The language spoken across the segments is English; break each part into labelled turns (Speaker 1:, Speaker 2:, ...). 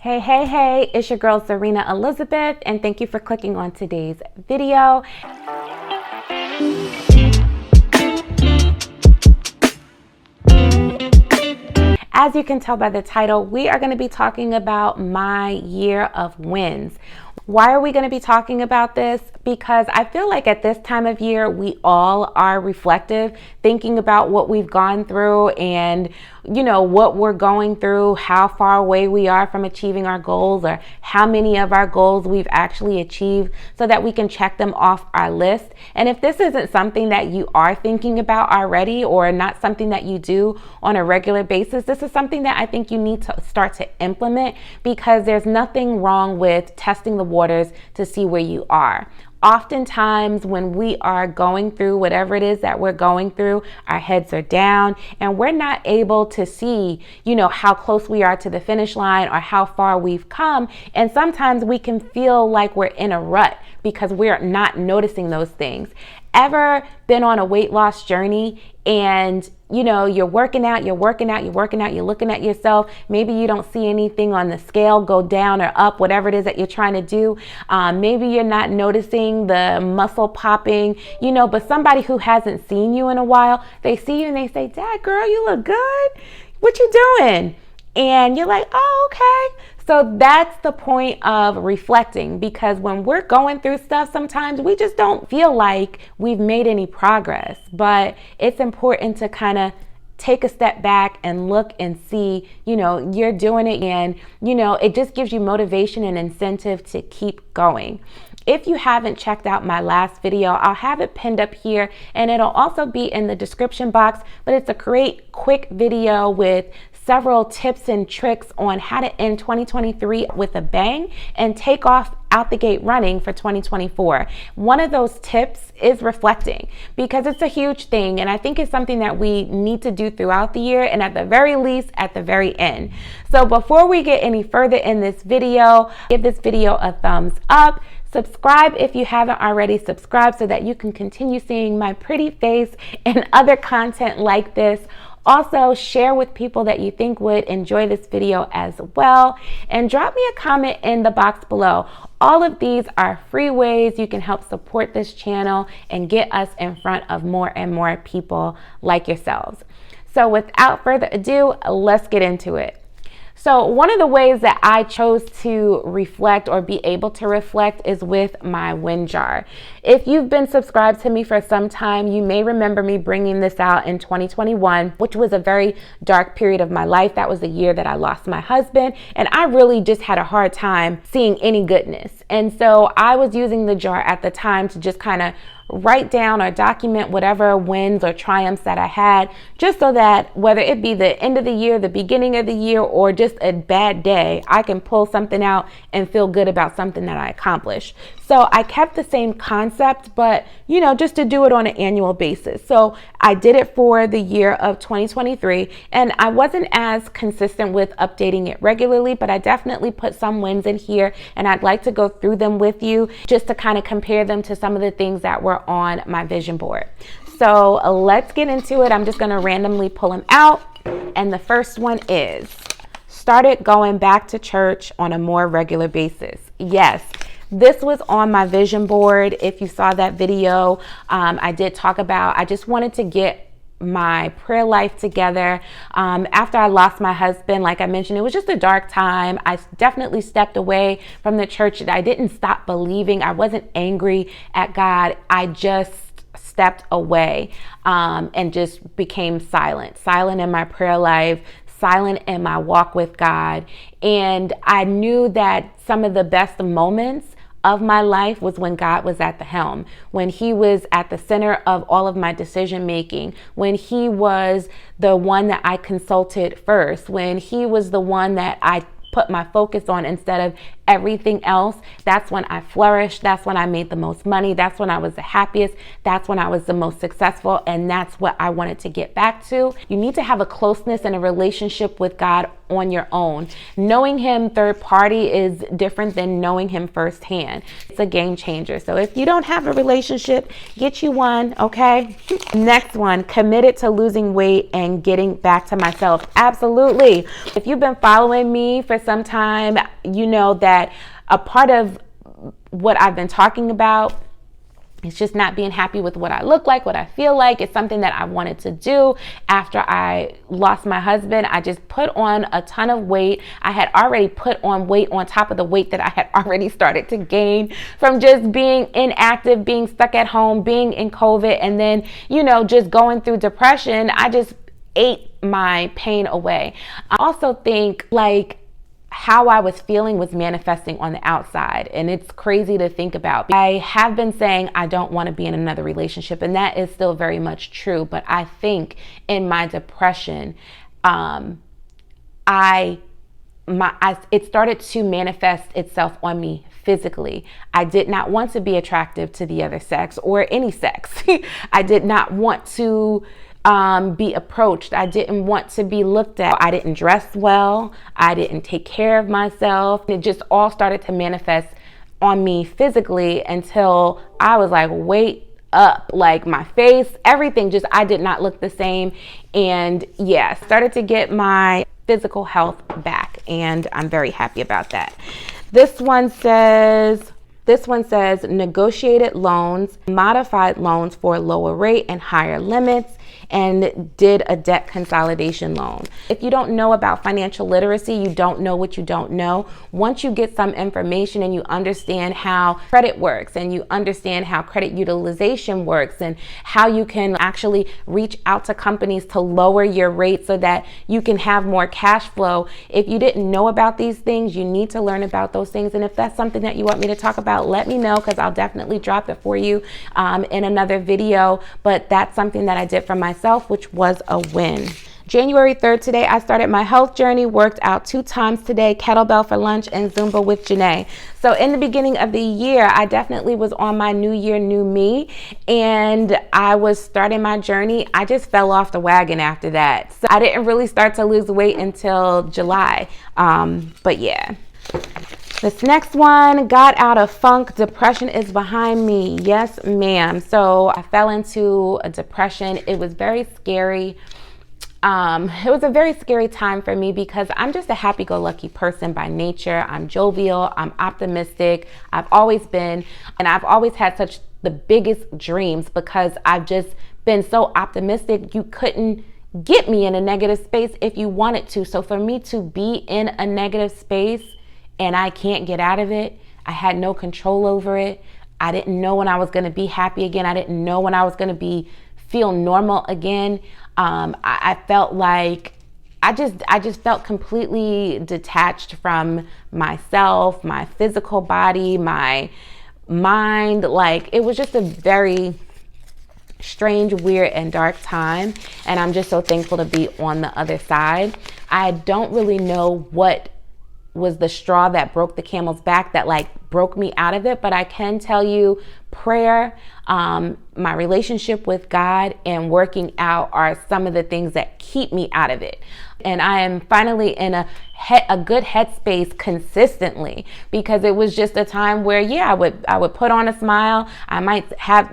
Speaker 1: Hey, it's your girl Serena Elizabeth, and thank you for clicking on today's video. As you can tell by the title, we are going to be talking about my year of wins. Why are we going to be talking about this? Because I feel like at this time of year, we all are reflective, thinking about what we've gone through and, what we're going through, how far away we are from achieving our goals, or how many of our goals we've actually achieved so that we can check them off our list. And if this isn't something that you are thinking about already or not something that you do on a regular basis, this is something that I think you need to start to implement, because there's nothing wrong with testing the waters to see where you are. Oftentimes when we are going through whatever it is that we're going through, our heads are down and we're not able to see, how close we are to the finish line or how far we've come. And sometimes we can feel like we're in a rut because we're not noticing those things. Ever been on a weight loss journey and you're working out, you're looking at yourself. Maybe you don't see anything on the scale go down or up, whatever it is that you're trying to do. Maybe you're not noticing the muscle popping, but somebody who hasn't seen you in a while, they see you and they say, "Dad, girl, you look good. What you doing?" And you're like, "Oh, okay." So that's the point of reflecting, because when we're going through stuff, sometimes we just don't feel like we've made any progress. But it's important to kind of take a step back and look and see, you're doing it, and, it just gives you motivation and incentive to keep going. If you haven't checked out my last video, I'll have it pinned up here, and it'll also be in the description box, but it's a great quick video with several tips and tricks on how to end 2023 with a bang and take off out the gate running for 2024. One of those tips is reflecting, because it's a huge thing, and I think it's something that we need to do throughout the year, and at the very least at the very end. So before we get any further in this video, give this video a thumbs up. Subscribe if you haven't already subscribed so that you can continue seeing my pretty face and other content like this. Also, share with people that you think would enjoy this video as well, and drop me a comment in the box below. All of these are free ways you can help support this channel and get us in front of more and more people like yourselves. So without further ado, let's get into it. So one of the ways that I chose to reflect or be able to reflect is with my win jar. If you've been subscribed to me for some time, you may remember me bringing this out in 2021, which was a very dark period of my life. That was the year that I lost my husband, and I really just had a hard time seeing any goodness. And so I was using the jar at the time to just kind of write down or document whatever wins or triumphs that I had, just so that whether it be the end of the year, the beginning of the year, or just a bad day, I can pull something out and feel good about something that I accomplished. So I kept the same concept, but just to do it on an annual basis. So I did it for the year of 2023, and I wasn't as consistent with updating it regularly, but I definitely put some wins in here, and I'd like to go through them with you just to kind of compare them to some of the things that were on my vision board. So let's get into it. I'm just going to randomly pull them out, and the first one is started going back to church on a more regular basis. Yes. This was on my vision board. If you saw that video, I did talk about, I just wanted to get my prayer life together. After I lost my husband, like I mentioned, it was just a dark time. I definitely stepped away from the church. I didn't stop believing. I wasn't angry at God. I just stepped away and just became silent in my prayer life, silent in my walk with God. And I knew that some of the best moments of my life was when God was at the helm, when he was at the center of all of my decision making, when he was the one that I consulted first, when he was the one that I put my focus on instead of everything else. That's when I flourished. That's when I made the most money. That's when I was the happiest. That's when I was the most successful. And that's what I wanted to get back to. You need to have a closeness and a relationship with God on your own. Knowing him third party is different than knowing him firsthand. It's a game changer. So if you don't have a relationship, get you one, okay? Next one, committed to losing weight and getting back to myself. Absolutely. If you've been following me for some time, you know that a part of what I've been talking about, it's just not being happy with what I look like, what I feel like. It's something that I wanted to do after I lost my husband. I just put on a ton of weight. I had already put on weight on top of the weight that I had already started to gain from just being inactive, being stuck at home, being in COVID, and then, you know, just going through depression. I just ate my pain away. I also think like how I was feeling was manifesting on the outside. And it's crazy to think about. I have been saying I don't want to be in another relationship, and that is still very much true. But I think in my depression, it started to manifest itself on me physically. I did not want to be attractive to the other sex or any sex. I did not want to be approached. I didn't want to be looked at. I didn't dress well. I didn't take care of myself. It just all started to manifest on me physically until I was like, wait up, like my face, everything, just I did not look the same. And yeah, started to get my physical health back, and I'm very happy about that. This one says negotiated loans, modified loans for a lower rate and higher limits, and did a debt consolidation loan. If you don't know about financial literacy, you don't know what you don't know. Once you get some information and you understand how credit works, and you understand how credit utilization works, and how you can actually reach out to companies to lower your rate so that you can have more cash flow. If you didn't know about these things, you need to learn about those things. And if that's something that you want me to talk about, let me know, because I'll definitely drop it for you in another video. But that's something that I did for myself, which was a win. January 3rd today, I started my health journey, worked out 2 times today, kettlebell for lunch, and Zumba with Janae. So in the beginning of the year, I definitely was on my new year, new me, and I was starting my journey. I just fell off the wagon after that. So I didn't really start to lose weight until July. But yeah. This next one, got out of funk, depression is behind me. Yes, ma'am. So I fell into a depression. It was very scary. It was a very scary time for me because I'm just a happy-go-lucky person by nature. I'm jovial, I'm optimistic. I've always been, and I've always had such the biggest dreams because I've just been so optimistic. You couldn't get me in a negative space if you wanted to. So for me to be in a negative space and I can't get out of it, I had no control over it. I didn't know when I was going to be happy again. I didn't know when I was going to feel normal again. I felt like I just felt completely detached from myself, my physical body, my mind. Like, it was just a very strange, weird, and dark time. And I'm just so thankful to be on the other side. I don't really know what was the straw that broke the camel's back that like broke me out of it, but I can tell you prayer, my relationship with God, and working out are some of the things that keep me out of it. And I am finally in a good headspace consistently, because it was just a time where, yeah, I would put on a smile. I might have,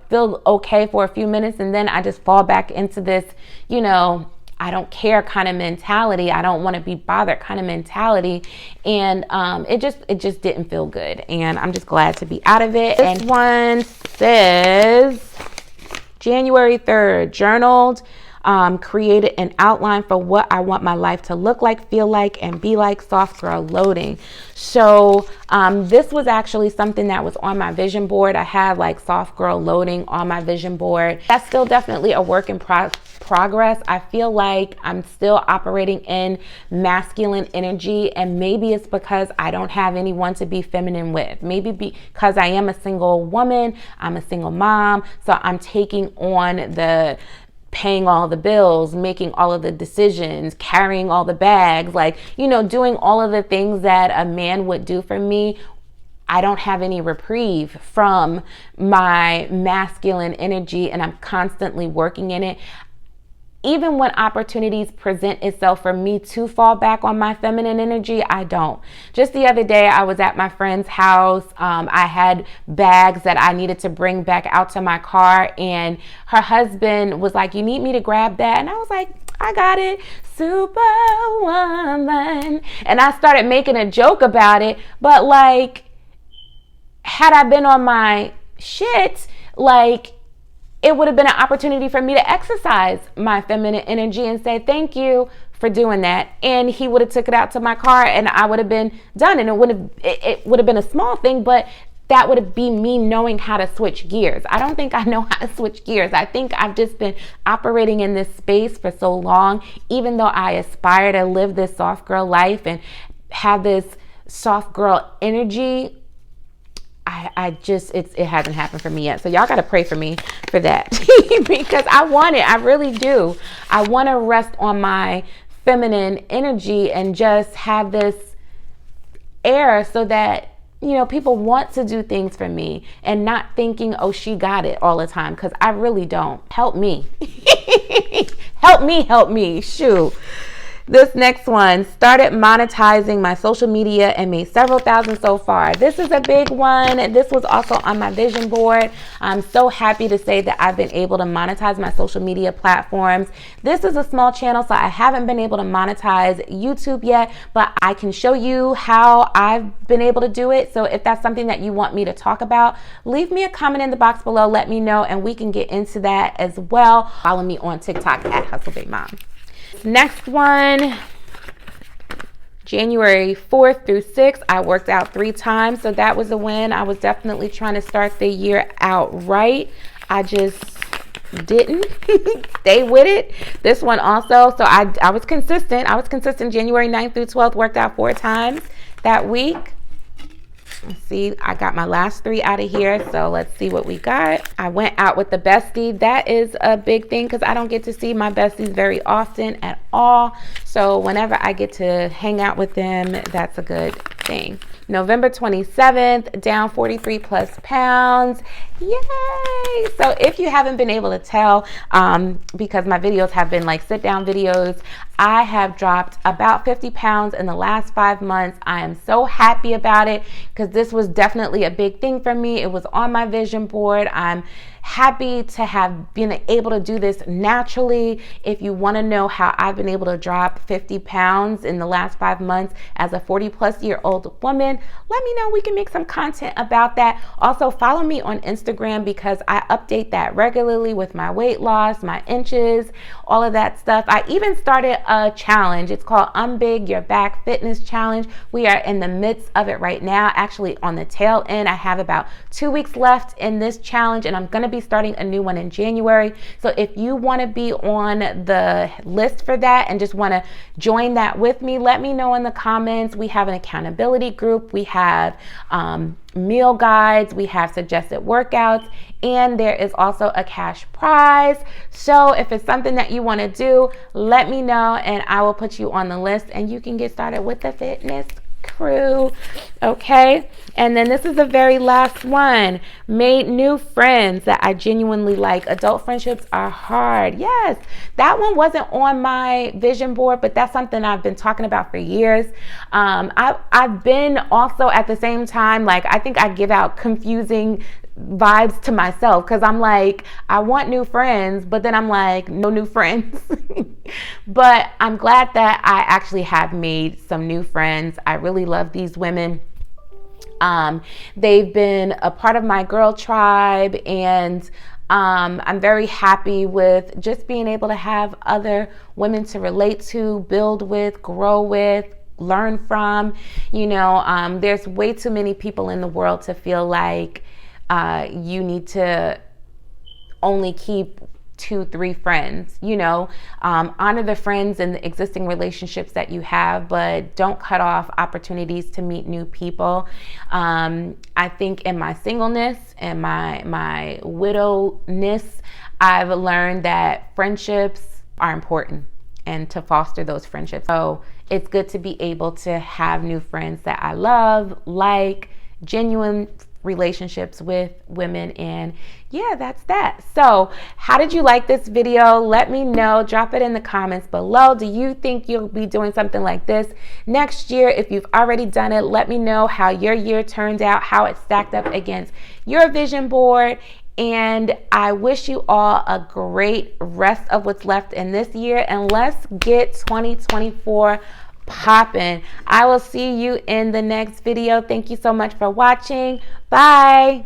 Speaker 1: feel okay for a few minutes, and then I just fall back into this, I don't care kind of mentality. I don't want to be bothered kind of mentality. And it just didn't feel good. And I'm just glad to be out of it. This one says January 3rd, journaled, created an outline for what I want my life to look like, feel like, and be like. Soft girl loading. So this was actually something that was on my vision board. I have like soft girl loading on my vision board. That's still definitely a work in progress. I feel like I'm still operating in masculine energy, and maybe it's because I don't have anyone to be feminine with. Maybe because I am a single woman, I'm a single mom, so I'm taking on the paying all the bills, making all of the decisions, carrying all the bags, doing all of the things that a man would do for me. I don't have any reprieve from my masculine energy, and I'm constantly working in it. even when opportunities present itself for me to fall back on my feminine energy, I don't. Just the other day, I was at my friend's house. I had bags that I needed to bring back out to my car, and her husband was like, "You need me to grab that?" And I was like, "I got it, Superwoman." And I started making a joke about it, but like, had I been on my shit, like, it would have been an opportunity for me to exercise my feminine energy and say thank you for doing that. And he would have took it out to my car and I would have been done. And it would have been a small thing, but that would be me knowing how to switch gears. I don't think I know how to switch gears. I think I've just been operating in this space for so long, even though I aspire to live this soft girl life and have this soft girl energy. It hasn't happened for me yet. So y'all got to pray for me for that because I want it. I really do. I want to rest on my feminine energy and just have this air so that, you know, people want to do things for me and not thinking, oh, she got it all the time. Because I really don't. Help me. Help me. Shoot. This next one, started monetizing my social media and made several thousand so far. This is a big one. This was also on my vision board. I'm so happy to say that I've been able to monetize my social media platforms. This is a small channel, so I haven't been able to monetize YouTube yet, but I can show you how I've been able to do it. So if that's something that you want me to talk about, leave me a comment in the box below. Let me know and we can get into that as well. Follow me on TikTok at HustleBabeMom. Next one, January 4th through 6th, I worked out 3 times. So that was a win. I was definitely trying to start the year out right. I just didn't stay with it. This one also. So I was consistent. January 9th through 12th, worked out 4 times that week. Let's see, I got my last 3 out of here. So let's see what we got. I went out with the bestie. That is a big thing because I don't get to see my besties very often at all. So whenever I get to hang out with them, that's a good thing. November 27th, down 43 plus pounds. Yay! So if you haven't been able to tell, because my videos have been like sit down videos, I have dropped about 50 pounds in the last 5 months. I am so happy about it because this was definitely a big thing for me. It was on my vision board. I'm happy to have been able to do this naturally. If you want to know how I've been able to drop 50 pounds in the last 5 months as a 40-plus-year-old woman, let me know. We can make some content about that. Also, follow me on Instagram because I update that regularly with my weight loss, my inches, all of that stuff. I even started a challenge. It's called Unbig Your Back Fitness Challenge. We are in the midst of it right now. Actually, on the tail end, I have about 2 weeks left in this challenge, and I'm going to be starting a new one in January. So if you want to be on the list for that and just want to join that with me, let me know in the comments. We have an accountability group. We have meal guides. We have suggested workouts, and there is also a cash prize. So if it's something that you want to do, let me know and I will put you on the list and you can get started with the fitness crew. Okay. And then this is the very last one. Made new friends that I genuinely like. Adult friendships are hard. Yes. That one wasn't on my vision board, but that's something I've been talking about for years. I've been also at the same time, like, I think I give out confusing vibes to myself because I'm like, I want new friends, but then I'm like, no new friends. But I'm glad that I actually have made some new friends. I really love these women. They've been a part of my girl tribe, and I'm very happy with just being able to have other women to relate to, build with, grow with, learn from. You know, there's way too many people in the world to feel like you need to only keep 2-3 friends. You know, honor the friends and the existing relationships that you have, but don't cut off opportunities to meet new people. I think in my singleness and my widowedness, I've learned that friendships are important and to foster those friendships. So it's good to be able to have new friends that I love, like, genuine relationships with women. And yeah, that's that. So how did you like this video? Let me know. Drop it in the comments below. Do you think you'll be doing something like this next year? If you've already done it, let me know how your year turned out, how it stacked up against your vision board. And I wish you all a great rest of what's left in this year, and let's get 2024 popping. I will see you in the next video. Thank you so much for watching. Bye.